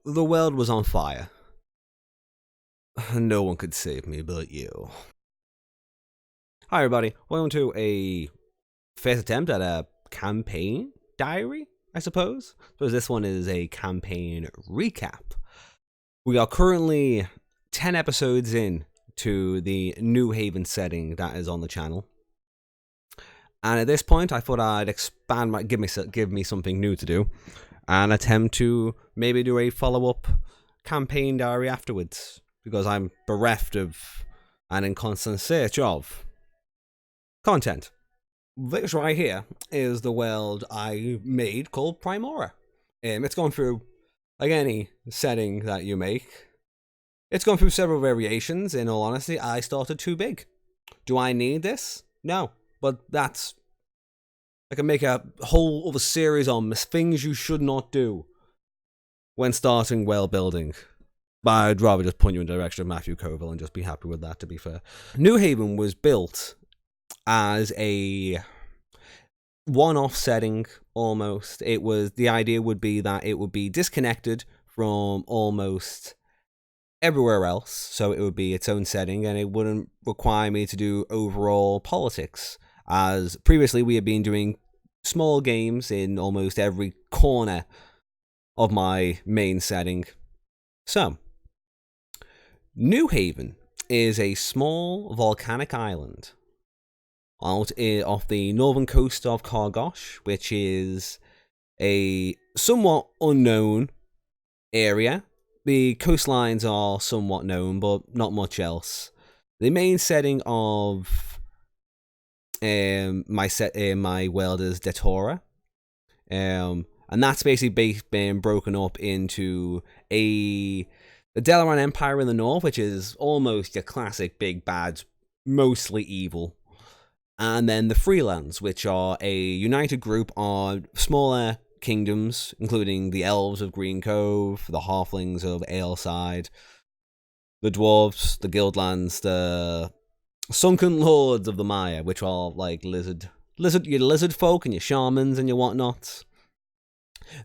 The world was on fire. No one could save me but you. Hi everybody, welcome to a first attempt at a campaign diary, I suppose. So this one is a campaign recap. We are currently 10 episodes in to the New Haven setting that is on the channel. And at this point, I thought I'd expand, give me something new to do, and attempt to maybe do a follow-up campaign diary afterwards, because I'm bereft of and in constant search of content. This right here is the world I made called Primora. It's gone through, like any setting that you make, it's gone through several variations. In all honesty, I started too big. Do I need this? No. But I can make a whole other series on things you should not do when starting world building. But I'd rather just point you in the direction of Matthew Coville and just be happy with that, to be fair. New Haven was built as a one-off setting, almost. The idea would be that it would be disconnected from almost everywhere else, so it would be its own setting, and it wouldn't require me to do overall politics, as previously we had been doing small games in almost every corner of my main setting. So, New Haven is a small volcanic island out off the northern coast of Kargosh, which is a somewhat unknown area. The coastlines are somewhat known, but not much else. The main setting of my world is Datora, and that's basically been broken up into the Delaran Empire in the north, which is almost your classic big bad, mostly evil, and then the Freelands, which are a united group of smaller kingdoms, including the elves of Green Cove, the halflings of Ailside, the dwarves, the guildlands, the sunken lords of the Maya, which are like your lizard folk and your shamans and your whatnots.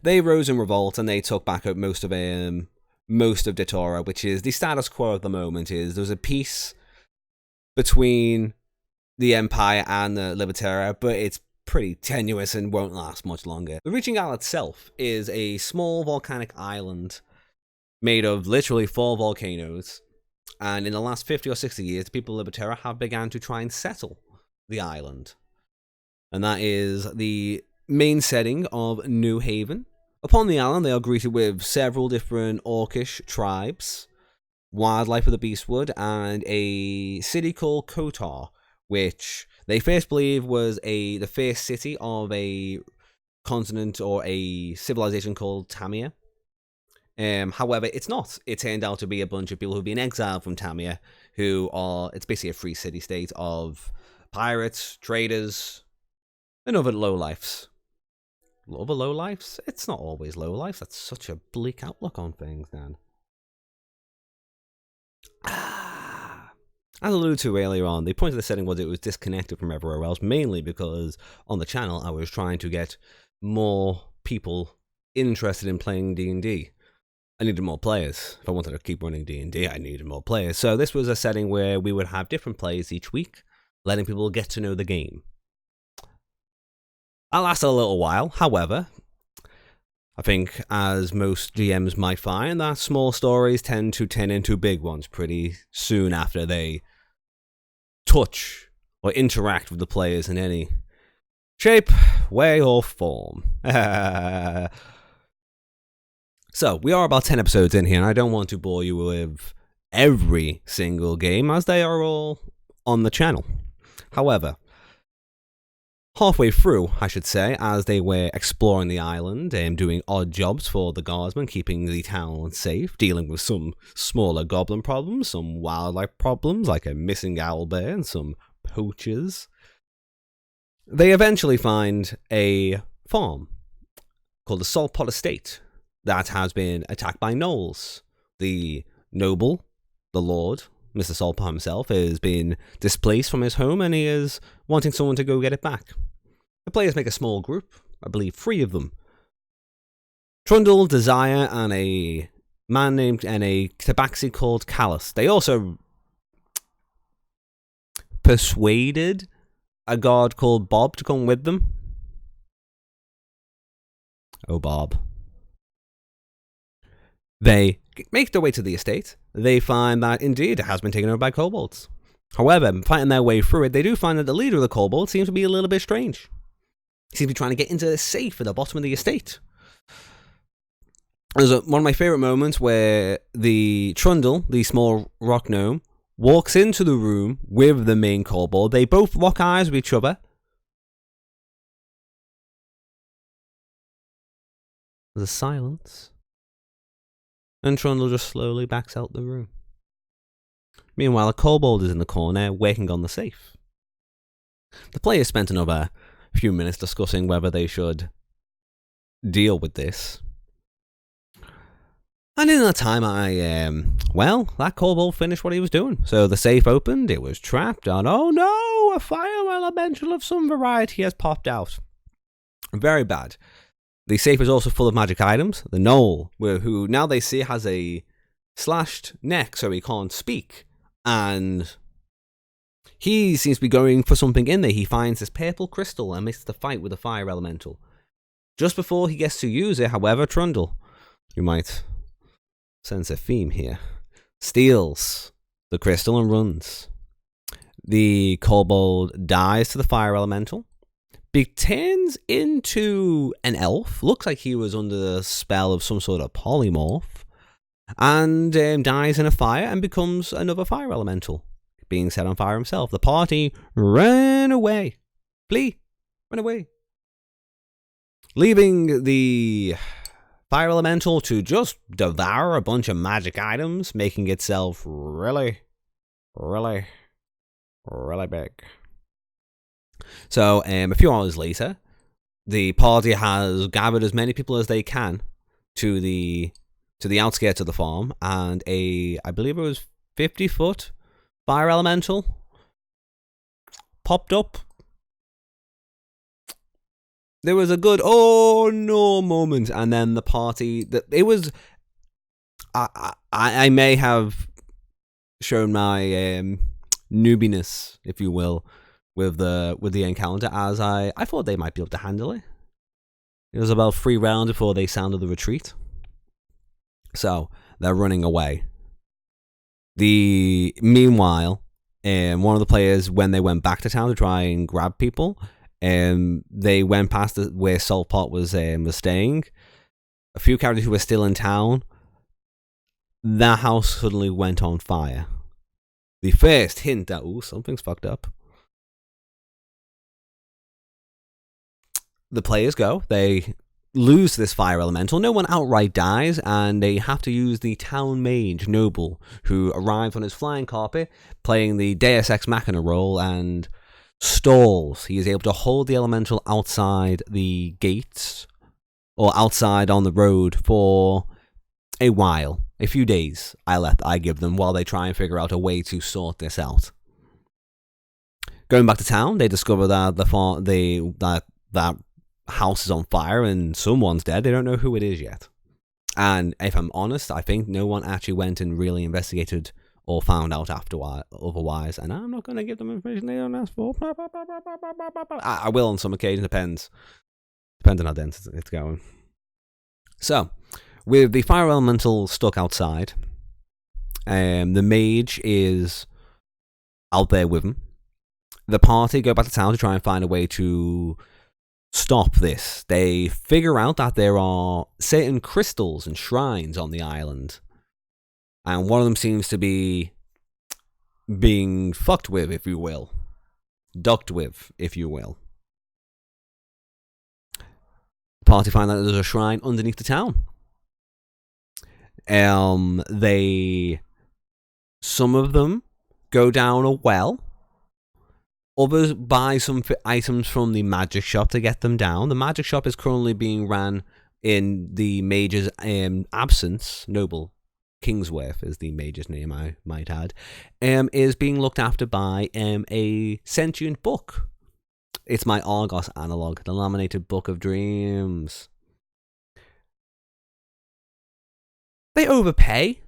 They rose in revolt and they took back up most of Datora, which is the status quo at the moment. There's a peace between the Empire and the Libertaria, but it's pretty tenuous and won't last much longer. The Reaching Isle itself is a small volcanic island made of literally 4 volcanoes, and in the last 50 or 60 years, the people of Libertaria have begun to try and settle the island. And that is the main setting of New Haven. Upon the island, they are greeted with several different orcish tribes, wildlife of the Beastwood, and a city called Kotar, which they first believe was the first city of a continent or a civilization called Tamia. However, it's not. It turned out to be a bunch of people who've been exiled from Tamia, it's basically a free city-state of pirates, traders, and other lowlifes. Other lowlifes? It's not always lowlifes. That's such a bleak outlook on things, Dan. As alluded to earlier on, the point of the setting was it was disconnected from everywhere else, mainly because on the channel I was trying to get more people interested in playing D&D. I needed more players. If I wanted to keep running D&D, I needed more players. So this was a setting where we would have different players each week, letting people get to know the game. That lasted a little while, however, I think, as most GMs might find, that small stories tend to turn into big ones pretty soon after they touch or interact with the players in any shape, way, or form. So, we are about 10 episodes in here, and I don't want to bore you with every single game, as they are all on the channel. However, halfway through, I should say, as they were exploring the island and doing odd jobs for the guardsmen, keeping the town safe, dealing with some smaller goblin problems, some wildlife problems like a missing owlbear and some poachers, they eventually find a farm called the Saltpot Estate that has been attacked by gnolls. The noble, the lord, Mr. Saltpot himself, has been displaced from his home and he is wanting someone to go get it back. The players make a small group, I believe 3 of them. Trundle, Desire, and a man named and a tabaxi called Callus. They also persuaded a guard called Bob to come with them. Oh, Bob. They make their way to the estate. They find that, indeed, it has been taken over by kobolds. However, fighting their way through it, they do find that the leader of the kobolds seems to be a little bit strange. He seems to be trying to get into the safe at the bottom of the estate. There's one of my favourite moments where the Trundle, the small rock gnome, walks into the room with the main kobold. They both lock eyes with each other. There's a silence. And Trundle just slowly backs out the room. Meanwhile, a kobold is in the corner, working on the safe. The players spent another few minutes discussing whether they should deal with this. And in that time, that kobold finished what he was doing. So the safe opened, it was trapped, and oh no, a fire elemental of some variety has popped out. Very bad. The safe is also full of magic items. The gnoll, who now they see has a slashed neck so he can't speak. And he seems to be going for something in there. He finds this purple crystal amidst the fight with the fire elemental. Just before he gets to use it, however, Trundle, you might sense a theme here, steals the crystal and runs. The kobold dies to the fire elemental. Turns into an elf. Looks like he was under the spell of some sort of polymorph. And dies in a fire and becomes another fire elemental, being set on fire himself. The party ran away. Flee. Run away. Leaving the fire elemental to just devour a bunch of magic items, making itself really, really, really big. So, a few hours later, the party has gathered as many people as they can to the outskirts of the farm, and I believe it was 50-foot fire elemental popped up. There was a good oh no moment, and then the party it was. I may have shown my noobiness, if you will, with the encounter, as I thought they might be able to handle it. It was about 3 rounds before they sounded the retreat. So they're running away. Meanwhile, one of the players, when they went back to town to try and grab people, they went past where Saltpot was staying. A few characters who were still in town. That house suddenly went on fire. The first hint that something's fucked up. The players go. They lose this fire elemental. No one outright dies, and they have to use the town mage Noble, who arrives on his flying carpet, playing the Deus Ex Machina role, and stalls. He is able to hold the elemental outside the gates, or outside on the road for a while. A few days I give them while they try and figure out a way to sort this out. Going back to town, they discover that that house is on fire and someone's dead. They don't know who it is yet. And if I'm honest, I think no one actually went and really investigated or found out otherwise. And I'm not going to give them information they don't ask for. I will on some occasions. Depends on how dense it's going. So, with the fire elemental stuck outside, the mage is out there with him. The party go back to town to try and find a way to stop this. They figure out that there are certain crystals and shrines on the island, and one of them seems to be being fucked with, if you will. Ducked with, if you will. The party find that there's a shrine underneath the town. Some of them go down a well. Others buy some items from the magic shop to get them down. The magic shop is currently being ran in the mage's absence. Noble Kingsworth is the mage's name, I might add. Is being looked after by a sentient book. It's my Argos analog, the laminated Book of Dreams. They overpay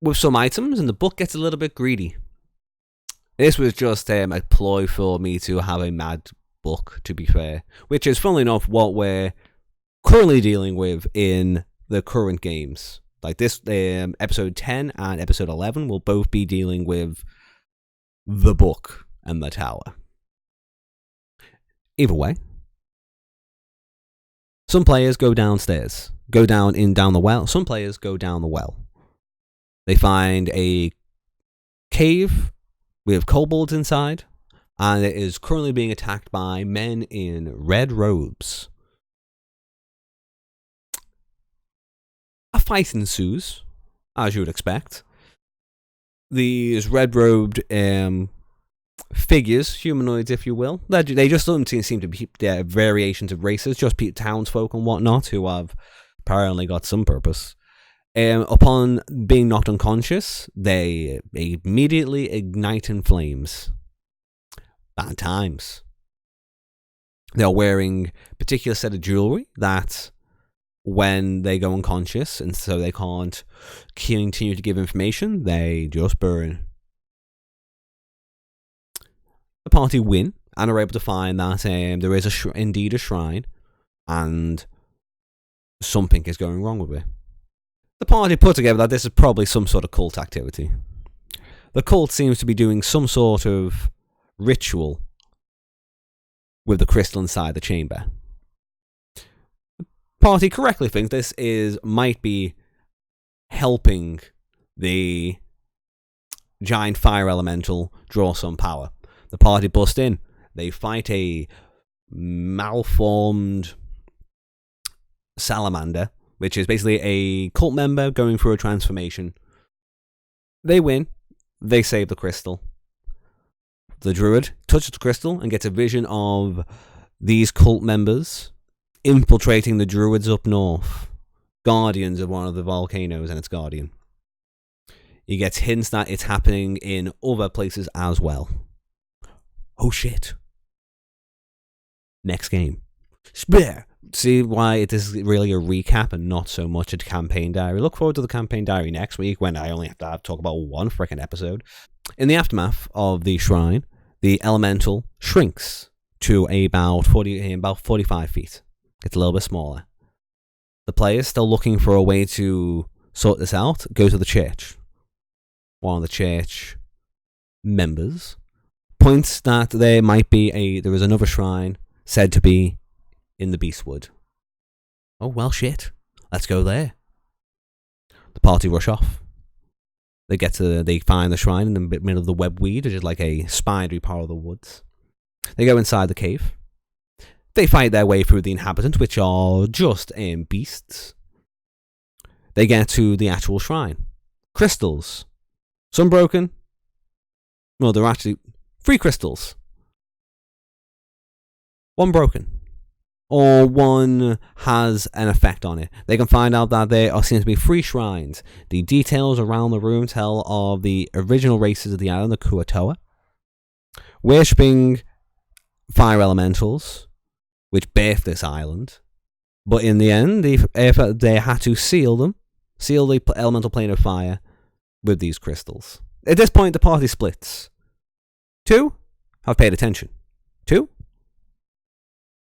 with some items, and the book gets a little bit greedy. This was just a ploy for me to have a mad book, to be fair, which is, funnily enough, what we're currently dealing with in the current games. Like this, episode 10 and episode 11 will both be dealing with the book and the tower. Either way, some players go downstairs, go down the well. Some players go down the well. They find a cave with kobolds inside, and it is currently being attacked by men in red robes. A fight ensues, as you would expect. These red-robed figures, humanoids if you will, they just don't seem to be variations of races, just townsfolk and whatnot who have apparently got some purpose. Upon being knocked unconscious, they immediately ignite in flames. Bad times. They're wearing a particular set of jewelry that, when they go unconscious and so they can't continue to give information, they just burn. The party win and are able to find that there is indeed a shrine, and something is going wrong with it. The party put together that this is probably some sort of cult activity. The cult seems to be doing some sort of ritual with the crystal inside the chamber. The party correctly thinks this might be helping the giant fire elemental draw some power. The party bust in. They fight a malformed salamander, which is basically a cult member going through a transformation. They win. They save the crystal. The druid touches the crystal and gets a vision of these cult members infiltrating the druids up north, guardians of one of the volcanoes and its guardian. He gets hints that it's happening in other places as well. Oh shit. Next game. See why it is really a recap and not so much a campaign diary. Look forward to the campaign diary next week when I only have to talk about one freaking episode. In the aftermath of the shrine, the elemental shrinks to about 45 feet. It's a little bit smaller. The players, still looking for a way to sort this out, go to the church. One of the church members points that there is another shrine said to be in the Beastwood. Oh, well, shit. Let's go there. The party rush off. They find the shrine in the middle of the webweed, which is like a spidery part of the woods. They go inside the cave. They fight their way through the inhabitants, which are just beasts. They get to the actual shrine. Crystals. Some broken. Well, there are actually 3 crystals. 1 broken. Or 1 has an effect on it. They can find out that there seems to be 3 shrines. The details around the room tell of the original races of the island, the Kuatoa, worshipping fire elementals, which birthed this island. But in the end, they had to seal the elemental plane of fire with these crystals. At this point, the party splits. 2 have paid attention. 2,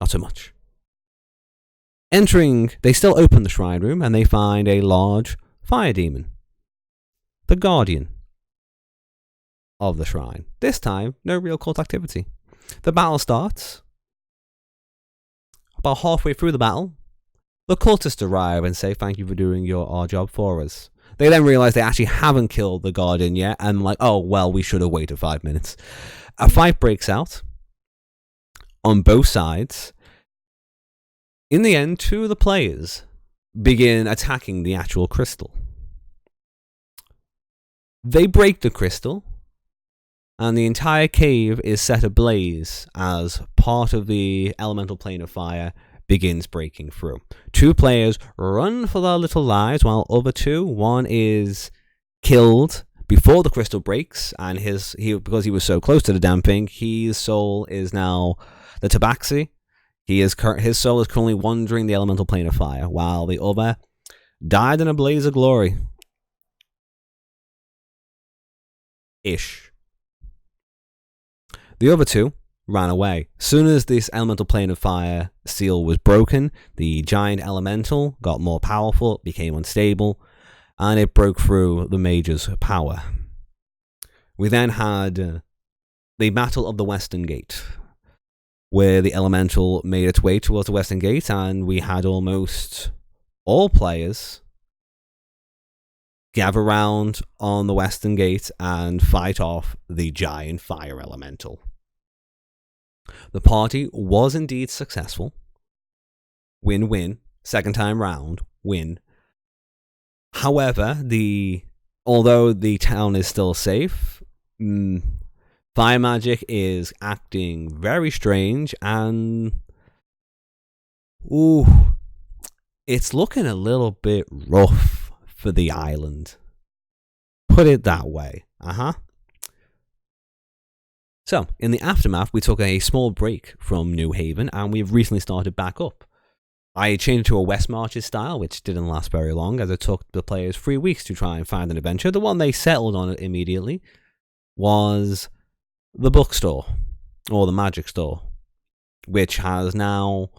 not so much. Entering, they still open the shrine room and they find a large fire demon, the guardian of the shrine. This time, no real cult activity. The battle starts. About halfway through the battle, the cultists arrive and say thank you for doing our job for us. They then realize they actually haven't killed the guardian yet and like, oh, well, we should have waited 5 minutes. A fight breaks out on both sides. In the end, 2 of the players begin attacking the actual crystal. They break the crystal, and the entire cave is set ablaze as part of the elemental plane of fire begins breaking through. 2 players run for their little lives, while other 2, one is killed before the crystal breaks, and because he was so close to the damn thing, his soul is now the tabaxi. His soul is currently wandering the elemental plane of fire, while the other died in a blaze of glory Ish. The other two ran away. Soon as this elemental plane of fire seal was broken, the giant elemental got more powerful, became unstable, and it broke through the mage's power. We then had the Battle of the Western Gate, where the elemental made its way towards the Western Gate, and we had almost all players gather round on the Western Gate and fight off the giant fire elemental. The party was indeed successful. Win-win. Second time round, win. However, although the town is still safe, fire magic is acting very strange, and it's looking a little bit rough for the island. Put it that way. So, in the aftermath, we took a small break from New Haven, and we've recently started back up. I changed to a West Marches style, which didn't last very long, as it took the players 3 weeks to try and find an adventure. The one they settled on immediately was the bookstore, or the magic store, which has now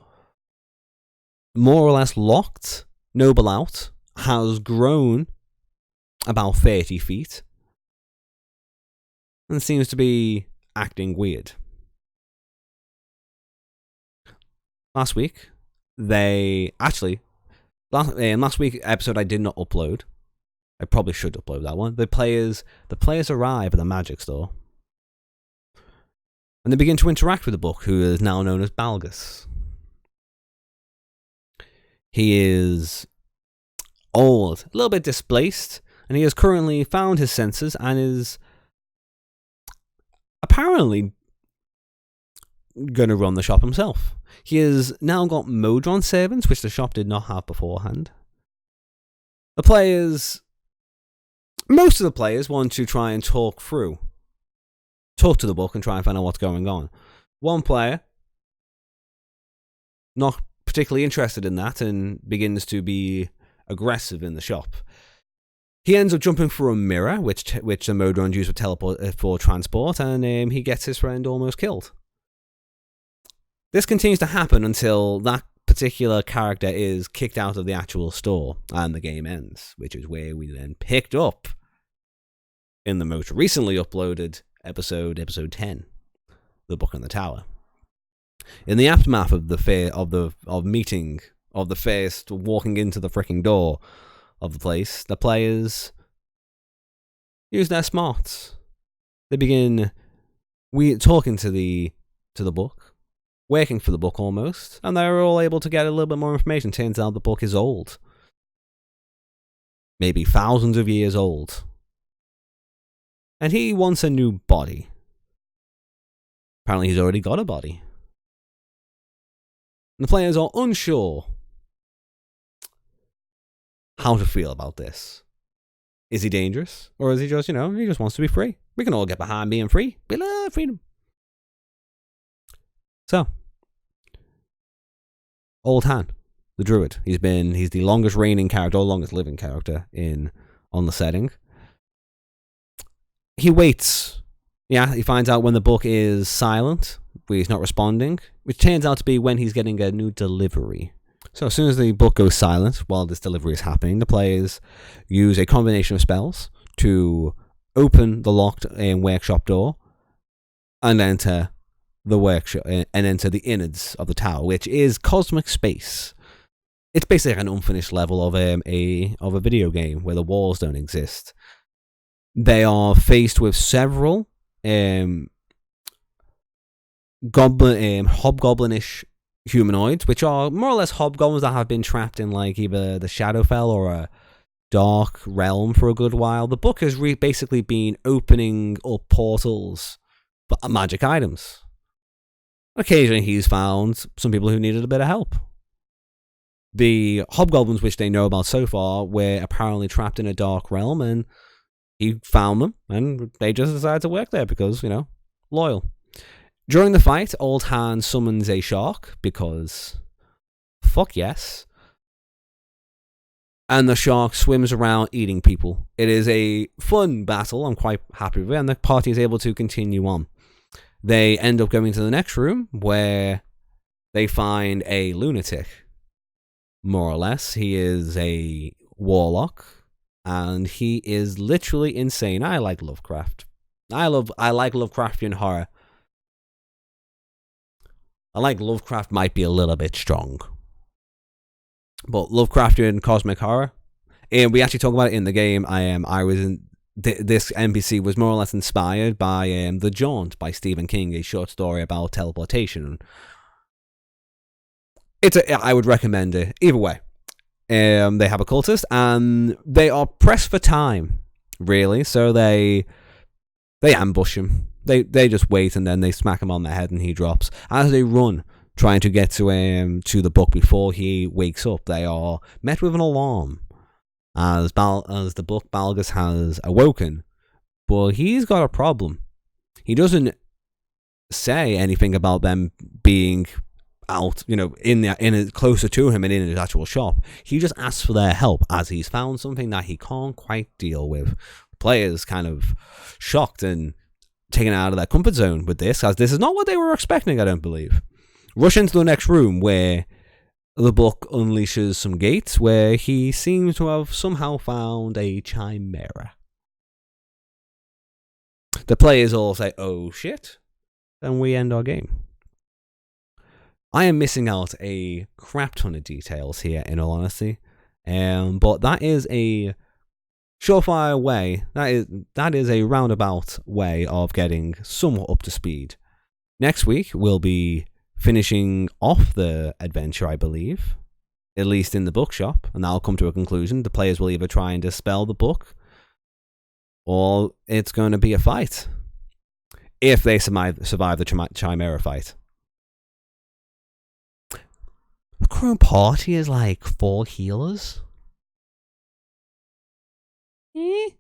more or less locked Noble out, has grown about 30 feet, and seems to be acting weird. Last week episode I did not upload. I probably should upload that one. The players arrive at the magic store, and they begin to interact with the book, who is now known as Balgus. He is old, a little bit displaced, and he has currently found his senses and is apparently going to run the shop himself. He has now got Modron servants, which the shop did not have beforehand. Most of the players want to try and talk to the book and try and find out what's going on. One player, not particularly interested in that, and begins to be aggressive in the shop. He ends up jumping through a mirror, which the Modron use for transport, and he gets his friend almost killed. This continues to happen until that particular character is kicked out of the actual store and the game ends, which is where we then picked up in the most recently uploaded episode 10, The Book in the Tower. In the aftermath of the first walking into the freaking door of the place, the players use their smarts. They begin talking to the book, working for the book almost, and they're all able to get a little bit more information. Turns out the book is old. Maybe thousands of years old. And he wants a new body. Apparently he's already got a body. And the players are unsure how to feel about this. Is he dangerous? Or is he just, he just wants to be free? We can all get behind being free. We love freedom. So, Old Han, the druid. He's the longest reigning character, or longest living character on the setting. He waits. Yeah, he finds out when the book is silent, where he's not responding, which turns out to be when he's getting a new delivery. So as soon as the book goes silent while this delivery is happening, the players use a combination of spells to open the locked workshop door and enter the workshop and enter the innards of the tower, which is cosmic space. It's basically an unfinished level of a video game where the walls don't exist. They are faced with several hobgoblinish humanoids, which are more or less hobgoblins that have been trapped in like either the Shadowfell or a dark realm for a good while. The book has basically been opening up portals for magic items. Occasionally he's found some people who needed a bit of help. The hobgoblins, which they know about so far, were apparently trapped in a dark realm, and he found them, and they just decided to work there because, loyal. During the fight, Old Han summons a shark because, fuck yes. and the shark swims around eating people. It is a fun battle. I'm quite happy with it, and the party is able to continue on. They end up going to the next room where they find a lunatic, more or less. He is a warlock, and he is literally insane. I like Lovecraft. I like Lovecraftian horror. I like Lovecraft might be a little bit strong, but Lovecraftian cosmic horror, and we actually talk about it in the game. I was in this NPC was more or less inspired by The Jaunt by Stephen King, a short story about teleportation. I would recommend it either way. They have a cultist, and they are pressed for time, really. So they ambush him. They just wait, and then they smack him on the head, and he drops. As they run, trying to get to the book before he wakes up, they are met with an alarm. As the book Balgus has awoken, but he's got a problem. He doesn't say anything about them being out, closer to him and in his actual shop. He just asks for their help as he's found something that he can't quite deal with. Players kind of shocked and taken out of their comfort zone with this, as this is not what they were expecting, I don't believe. Rush into the next room where the book unleashes some gates where he seems to have somehow found a chimera. The players all say, "Oh shit," then we end our game. I am missing out a crap ton of details here, in all honesty, but that is a surefire way. That is a roundabout way of getting somewhat up to speed. Next week we'll be finishing off the adventure, I believe, at least in the bookshop, and that'll come to a conclusion. The players will either try and dispel the book, or it's going to be a fight. If they survive the Chimera fight. The current party is like 4 healers. If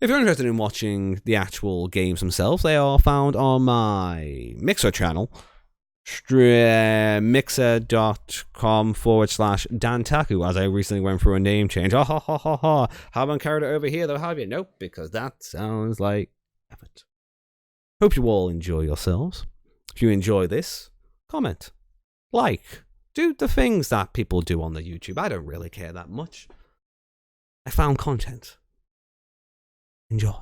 you're interested in watching the actual games themselves, they are found on my Mixer channel. Mixer.com/Dantaku, as I recently went through a name change. Haven't carried it over here though, have you? Nope, because that sounds like effort. Hope you all enjoy yourselves. If you enjoy this, comment, like, do the things that people do on the YouTube. I don't really care that much. I found content. Enjoy.